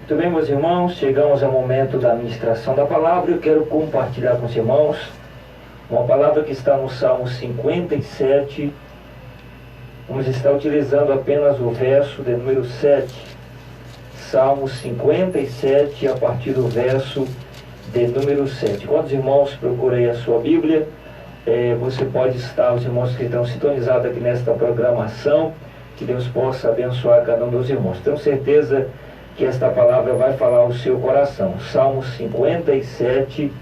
Muito bem, meus irmãos, chegamos ao momento da ministração da palavra. Eu quero compartilhar com os irmãos uma palavra que está no Salmo 57. Vamos estar utilizando apenas o verso de número 7. Salmo 57, a partir do verso de número 7. Quando os irmãos procurem a sua Bíblia, você pode estar, os irmãos que estão sintonizados aqui nesta programação, que Deus possa abençoar cada um dos irmãos. Tenho certeza que esta palavra vai falar ao seu coração. Salmo 57,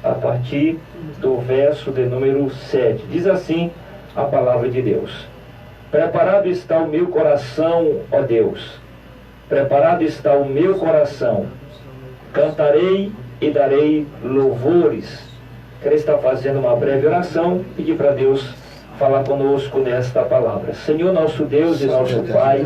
a partir do verso de número 7. Diz assim a palavra de Deus: Preparado está o meu coração, ó Deus, preparado está o meu coração, cantarei e darei louvores. Quero estar fazendo uma breve oração, pedir para Deus falar conosco nesta palavra. Senhor nosso Deus e nosso Pai,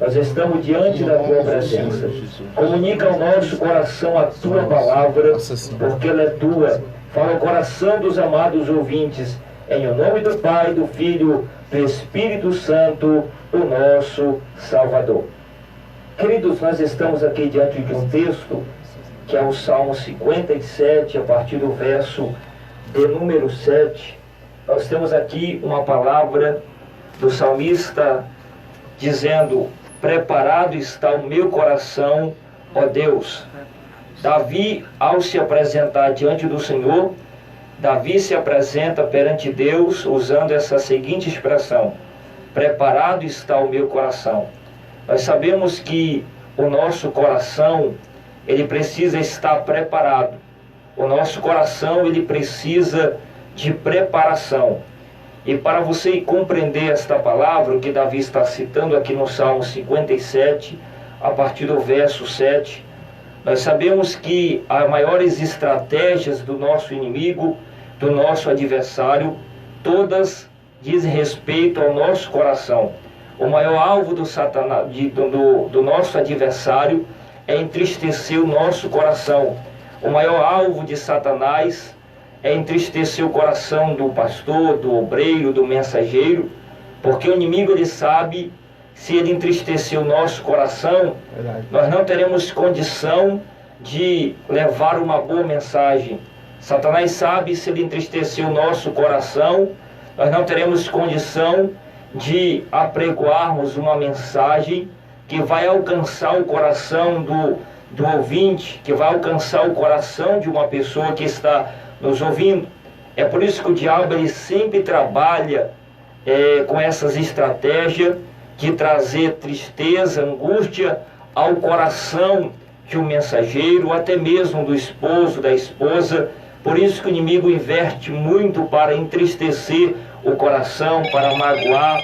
nós estamos diante da Tua presença. Comunica ao nosso coração a Tua palavra, porque ela é Tua. Fala ao coração dos amados ouvintes, em o nome do Pai, do Filho, do Espírito Santo, o nosso Salvador. Queridos, nós estamos aqui diante de um texto que é o Salmo 57, a partir do verso de número 7. Nós temos aqui uma palavra do salmista dizendo: preparado está o meu coração, ó Deus. Davi, ao se apresentar diante do Senhor, Davi se apresenta perante Deus usando essa seguinte expressão: preparado está o meu coração. Nós sabemos que o nosso coração, ele precisa estar preparado. O nosso coração, ele precisa de preparação. E para você compreender esta palavra, o que Davi está citando aqui no Salmo 57, a partir do verso 7, nós sabemos que as maiores estratégias do nosso inimigo, do nosso adversário, todas dizem respeito ao nosso coração. O maior alvo do Satanás, do nosso adversário, é entristecer o nosso coração. O maior alvo de Satanás é entristecer o coração do pastor, do obreiro, do mensageiro, porque o inimigo, ele sabe, se ele entristecer o nosso coração, nós não teremos condição de levar uma boa mensagem. Satanás sabe, se ele entristecer o nosso coração, nós não teremos condição de apregoarmos uma mensagem que vai alcançar o coração do ouvinte, que vai alcançar o coração de uma pessoa que está nos ouvindo. É por isso que o diabo, ele sempre trabalha com essas estratégias de trazer tristeza, angústia ao coração de um mensageiro, até mesmo do esposo, da esposa. Por isso que o inimigo inverte muito para entristecer o coração, para magoar,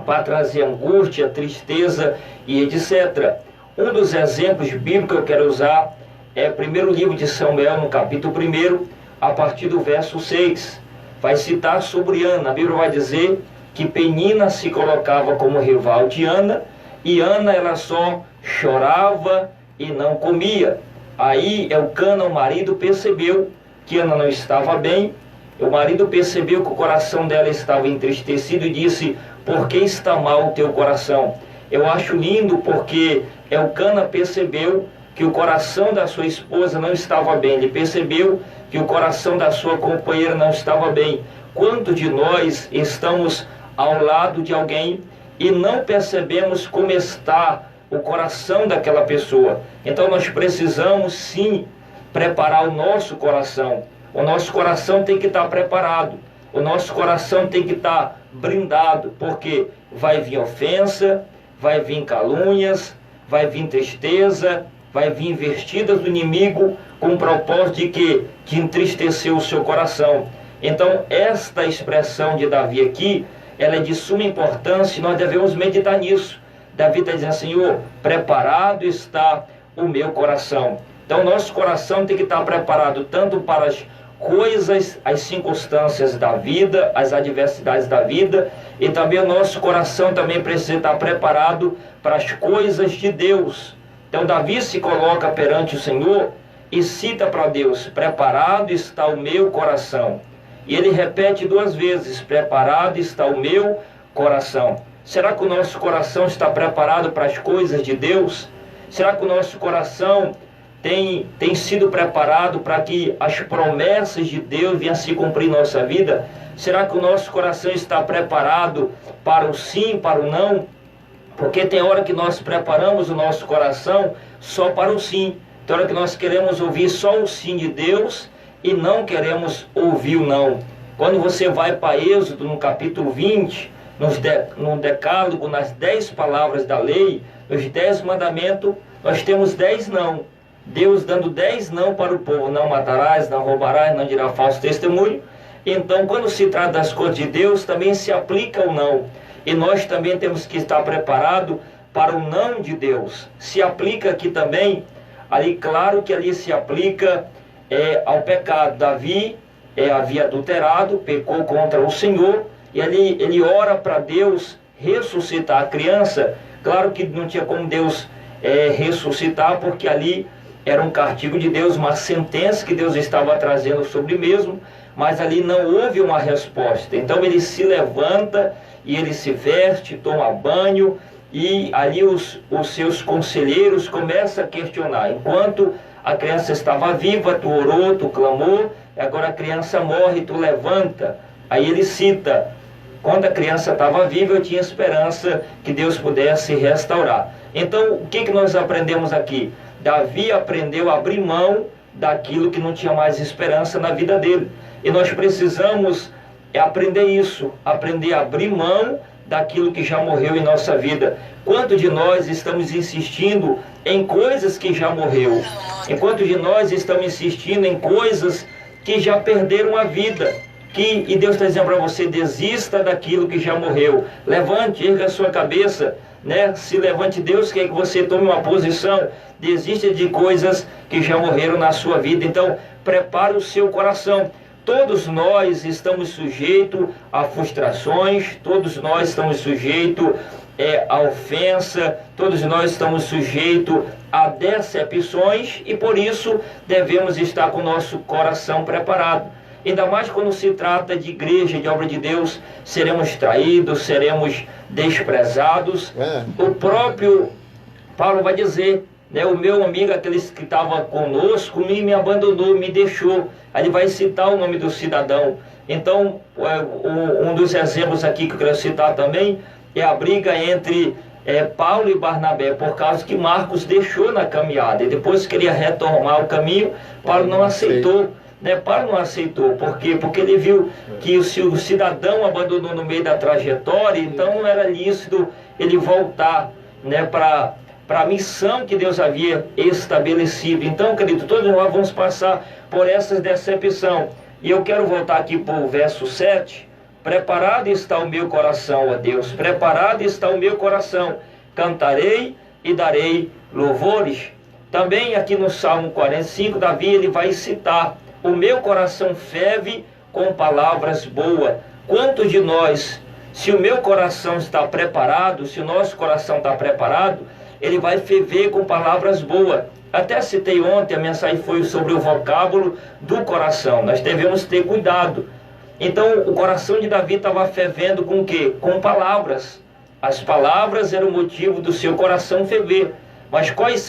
para trazer angústia, tristeza e etc. Um dos exemplos bíblicos que eu quero usar é o primeiro livro de Samuel, no capítulo 1, a partir do verso 6. Vai citar sobre Ana. A Bíblia vai dizer que Penina se colocava como rival de Ana, e Ana, ela só chorava e não comia. Aí Elcana, o marido, percebeu que Ana não estava bem. O marido percebeu que o coração dela estava entristecido e disse: por que está mal o teu coração? Eu acho lindo porque Elcana percebeu que o coração da sua esposa não estava bem. Ele percebeu que o coração da sua companheira não estava bem. Quantos de nós estamos ao lado de alguém e não percebemos como está o coração daquela pessoa? Então nós precisamos sim preparar o nosso coração. O nosso coração tem que estar preparado. O nosso coração tem que estar brindado, porque vai vir ofensa, vai vir calúnias, vai vir tristeza, vai vir investidas do inimigo com o propósito de que? De entristecer o seu coração. Então, esta expressão de Davi aqui, ela é de suma importância e nós devemos meditar nisso. Davi está dizendo: Senhor, preparado está o meu coração. Então, nosso coração tem que estar preparado tanto para as coisas, as circunstâncias da vida, as adversidades da vida, e também o nosso coração também precisa estar preparado para as coisas de Deus. Então Davi se coloca perante o Senhor e cita para Deus: preparado está o meu coração. E ele repete 2 vezes: preparado está o meu coração. Será que o nosso coração está preparado para as coisas de Deus? Será que o nosso coração tem sido preparado para que as promessas de Deus venham a se cumprir em nossa vida? Será que o nosso coração está preparado para o sim, para o não? Porque tem hora que nós preparamos o nosso coração só para o sim. Tem hora que nós queremos ouvir só o sim de Deus e não queremos ouvir o não. Quando você vai para Êxodo, no capítulo 20, no decálogo, nas 10 palavras da lei, nos 10 mandamentos, nós temos 10 não. Deus dando 10 não para o povo: não matarás, não roubarás, não dirás falso testemunho. Então, quando se trata das coisas de Deus, também se aplica o não. E nós também temos que estar preparados para o não de Deus. Se aplica aqui também, ali, claro que ali se aplica ao pecado. Davi havia adulterado, pecou contra o Senhor, e ele ora para Deus ressuscitar a criança. Claro que não tinha como Deus ressuscitar, porque ali era um castigo de Deus, uma sentença que Deus estava trazendo sobre ele mesmo, mas ali não houve uma resposta. Então ele se levanta e ele se veste, toma banho, e ali os seus conselheiros começam a questionar: enquanto a criança estava viva, tu orou, tu clamou, agora a criança morre, tu levanta. Aí ele cita: quando a criança estava viva, eu tinha esperança que Deus pudesse restaurar. Então, o que nós aprendemos aqui? Davi aprendeu a abrir mão daquilo que não tinha mais esperança na vida dele. E nós precisamos aprender isso, aprender a abrir mão daquilo que já morreu em nossa vida. Quanto de nós estamos insistindo em coisas que já morreu? Enquanto de nós estamos insistindo em coisas que já perderam a vida? E Deus está dizendo para você: desista daquilo que já morreu. Levante, erga a sua cabeça, né? Se levante. Deus quer que você tome uma posição. Desista de coisas que já morreram na sua vida. Então, prepare o seu coração. Todos nós estamos sujeitos a frustrações, todos nós estamos sujeitos a ofensa, todos nós estamos sujeitos a decepções, e por isso devemos estar com o nosso coração preparado. Ainda mais quando se trata de igreja, de obra de Deus, seremos traídos, seremos desprezados. O próprio Paulo vai dizer, né, o meu amigo, aqueles que estavam conosco, me abandonou, me deixou. Aí ele vai citar o nome do cidadão. Então, um dos exemplos aqui que eu quero citar também é a briga entre Paulo e Barnabé, por causa que Marcos deixou na caminhada. E depois queria retomar o caminho, Paulo não aceitou. Paulo não aceitou. Por quê? Porque ele viu que o cidadão abandonou no meio da trajetória, então não era lícito ele voltar, né, para a missão que Deus havia estabelecido. Então, querido, todos nós vamos passar por essas decepções. E eu quero voltar aqui para o verso 7. Preparado está o meu coração, ó Deus, preparado está o meu coração. Cantarei e darei louvores. Também aqui no Salmo 45, Davi ele vai citar: o meu coração ferve com palavras boas. Quantos de nós, se o meu coração está preparado, se o nosso coração está preparado, ele vai ferver com palavras boas. Até citei ontem, a mensagem foi sobre o vocábulo do coração. Nós devemos ter cuidado. Então, o coração de Davi estava fervendo com o quê? Com palavras. As palavras eram o motivo do seu coração ferver. Mas quais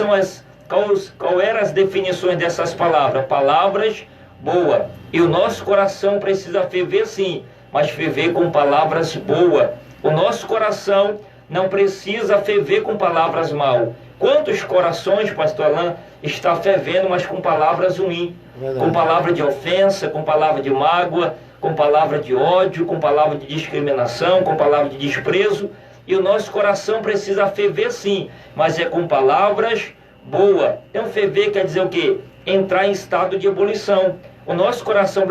eram as definições dessas palavras? Palavras boas. E o nosso coração precisa ferver sim, mas ferver com palavras boas. O nosso coração não precisa ferver com palavras mal. Quantos corações, pastor Alain, está fervendo, mas com palavras ruins? Com palavra de ofensa, com palavra de mágoa, com palavra de ódio, com palavra de discriminação, com palavra de desprezo. E o nosso coração precisa ferver sim, mas é com palavras boas. Então ferver quer dizer o quê? Entrar em estado de ebulição. O nosso coração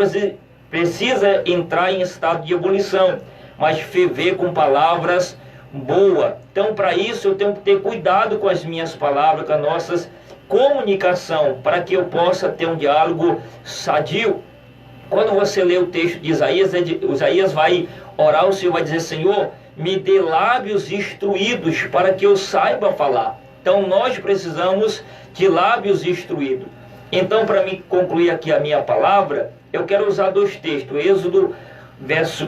precisa entrar em estado de ebulição, mas ferver com palavras boa. Então, para isso, eu tenho que ter cuidado com as minhas palavras, com a nossa comunicação, para que eu possa ter um diálogo sadio. Quando você lê o texto de Isaías, Isaías vai orar, o Senhor vai dizer: Senhor, me dê lábios instruídos para que eu saiba falar. Então, nós precisamos de lábios instruídos. Então, para me concluir aqui a minha palavra, eu quero usar dois textos. Êxodo,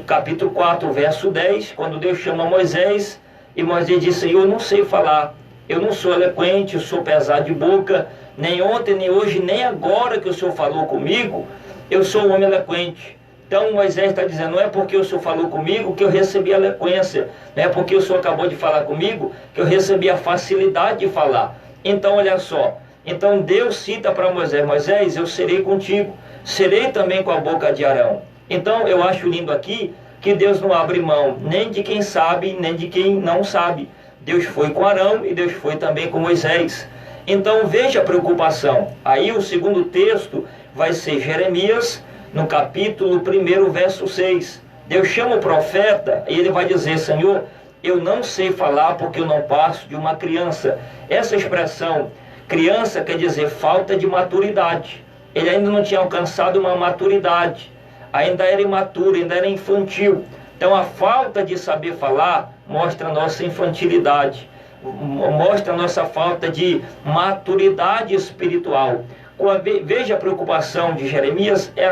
capítulo 4, verso 10, quando Deus chama Moisés, e Moisés diz: Senhor, eu não sei falar. Eu não sou eloquente, eu sou pesado de boca, nem ontem, nem hoje, nem agora que o Senhor falou comigo, eu sou um homem eloquente. Então Moisés está dizendo, não é porque o Senhor falou comigo que eu recebi a eloquência, não é porque o Senhor acabou de falar comigo que eu recebi a facilidade de falar. Então olha só, então Deus cita para Moisés, Moisés, eu serei contigo, serei também com a boca de Arão. Então eu acho lindo aqui que Deus não abre mão nem de quem sabe, nem de quem não sabe. Deus foi com Arão e Deus foi também com Moisés. Então veja a preocupação. Aí o segundo texto vai ser Jeremias, no capítulo 1, verso 6. Deus chama o profeta e ele vai dizer, Senhor, eu não sei falar porque eu não passo de uma criança. Essa expressão, criança, quer dizer falta de maturidade. Ele ainda não tinha alcançado uma maturidade. Ainda era imaturo, ainda era infantil. Então a falta de saber falar mostra a nossa infantilidade, mostra a nossa falta de maturidade espiritual. Veja a preocupação de Jeremias, é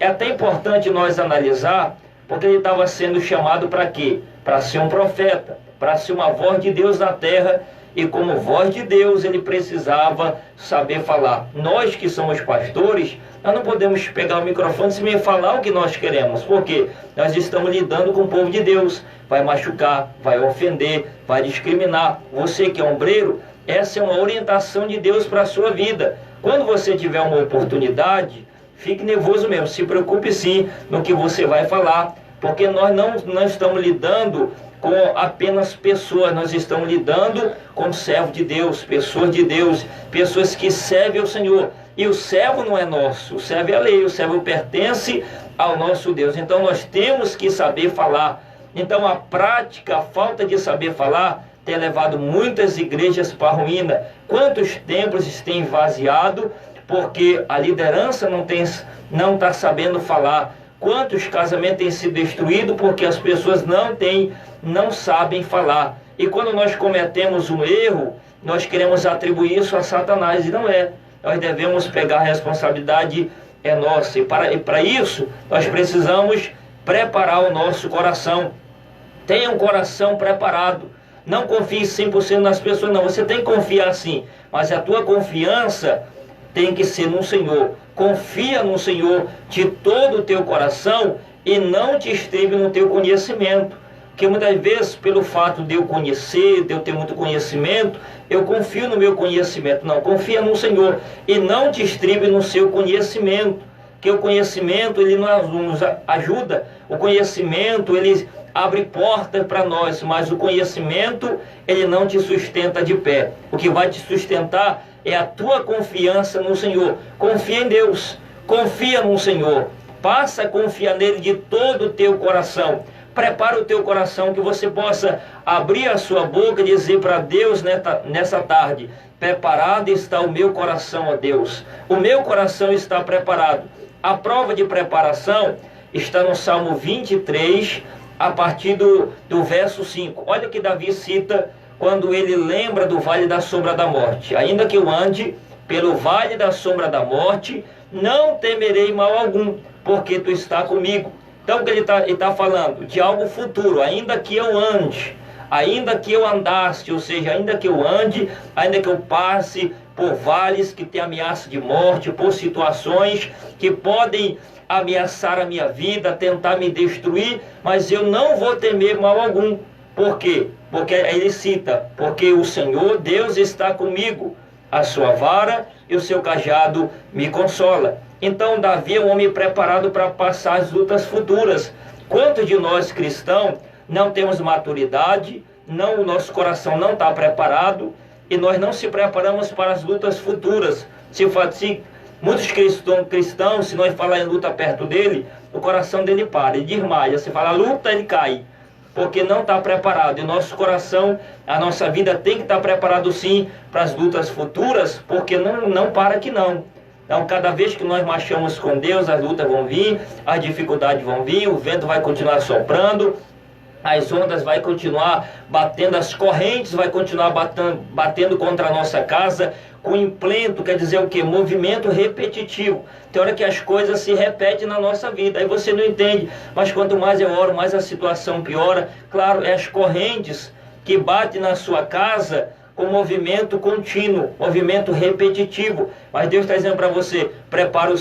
até importante nós analisar, porque ele estava sendo chamado para quê? Para ser um profeta, para ser uma voz de Deus na terra, e como voz de Deus ele precisava saber falar. Nós que somos pastores, nós não podemos pegar o microfone e falar o que nós queremos, porque nós estamos lidando com o povo de Deus. Vai machucar, vai ofender, vai discriminar. Você que é ombreiro, essa é uma orientação de Deus para a sua vida. Quando você tiver uma oportunidade, fique nervoso mesmo, se preocupe sim no que você vai falar, porque nós não estamos lidando com apenas pessoas, nós estamos lidando com servos de Deus, pessoas que servem ao Senhor. E o servo não é nosso, o servo é a lei, o servo pertence ao nosso Deus. Então nós temos que saber falar. Então a prática, a falta de saber falar, tem levado muitas igrejas para a ruína. Quantos templos têm esvaziado porque a liderança não está sabendo falar? Quantos casamentos têm sido destruídos porque as pessoas não sabem falar? E quando nós cometemos um erro, nós queremos atribuir isso a Satanás, e não é. Nós devemos pegar a responsabilidade, é nossa. E para isso, nós precisamos preparar o nosso coração. Tenha um coração preparado. Não confie 100% nas pessoas, não. Você tem que confiar sim, mas a tua confiança tem que ser no Senhor. Confia no Senhor de todo o teu coração e não te estribe no teu conhecimento. Porque muitas vezes, pelo fato de eu conhecer, de eu ter muito conhecimento, eu confio no meu conhecimento. Não, confia no Senhor e não te estribe no seu conhecimento. Porque o conhecimento, ele nos ajuda. O conhecimento, ele abre portas para nós, mas o conhecimento, ele não te sustenta de pé. O que vai te sustentar é a tua confiança no Senhor. Confia em Deus, confia no Senhor, passa a confiar nele de todo o teu coração. Prepara o teu coração que você possa abrir a sua boca e dizer para Deus nessa tarde, preparado está o meu coração, ó Deus. O meu coração está preparado. A prova de preparação está no Salmo 23, a partir do verso 5. Olha o que Davi cita quando ele lembra do vale da sombra da morte. Ainda que eu ande pelo vale da sombra da morte, não temerei mal algum, porque tu está comigo. Então ele está falando de algo futuro. Ainda que eu ande, ainda que eu andasse, ou seja, ainda que eu ande, ainda que eu passe por vales que tem ameaça de morte, por situações que podem ameaçar a minha vida, tentar me destruir, mas eu não vou temer mal algum. Por quê? Porque ele cita, porque o Senhor Deus está comigo, a sua vara e o seu cajado me consola. Então Davi é um homem preparado para passar as lutas futuras. Quantos de nós cristãos não temos maturidade, o nosso coração não está preparado e nós não se preparamos para as lutas futuras? Se muitos cristãos, se nós falar em luta perto dele, o coração dele para, ele desmaia. Se falar luta, ele cai, porque não está preparado. E nosso coração, a nossa vida tem que estar preparado sim para as lutas futuras, porque não para que não. Então, cada vez que nós marchamos com Deus, as lutas vão vir, as dificuldades vão vir, o vento vai continuar soprando, as ondas vai continuar batendo, as correntes vai continuar batendo contra a nossa casa, com implento, quer dizer o quê? Movimento repetitivo. Tem hora que as coisas se repetem na nossa vida, aí você não entende, mas quanto mais eu oro, mais a situação piora. Claro, é as correntes que batem na sua casa, com movimento contínuo, movimento repetitivo. Mas Deus está dizendo para você, prepara o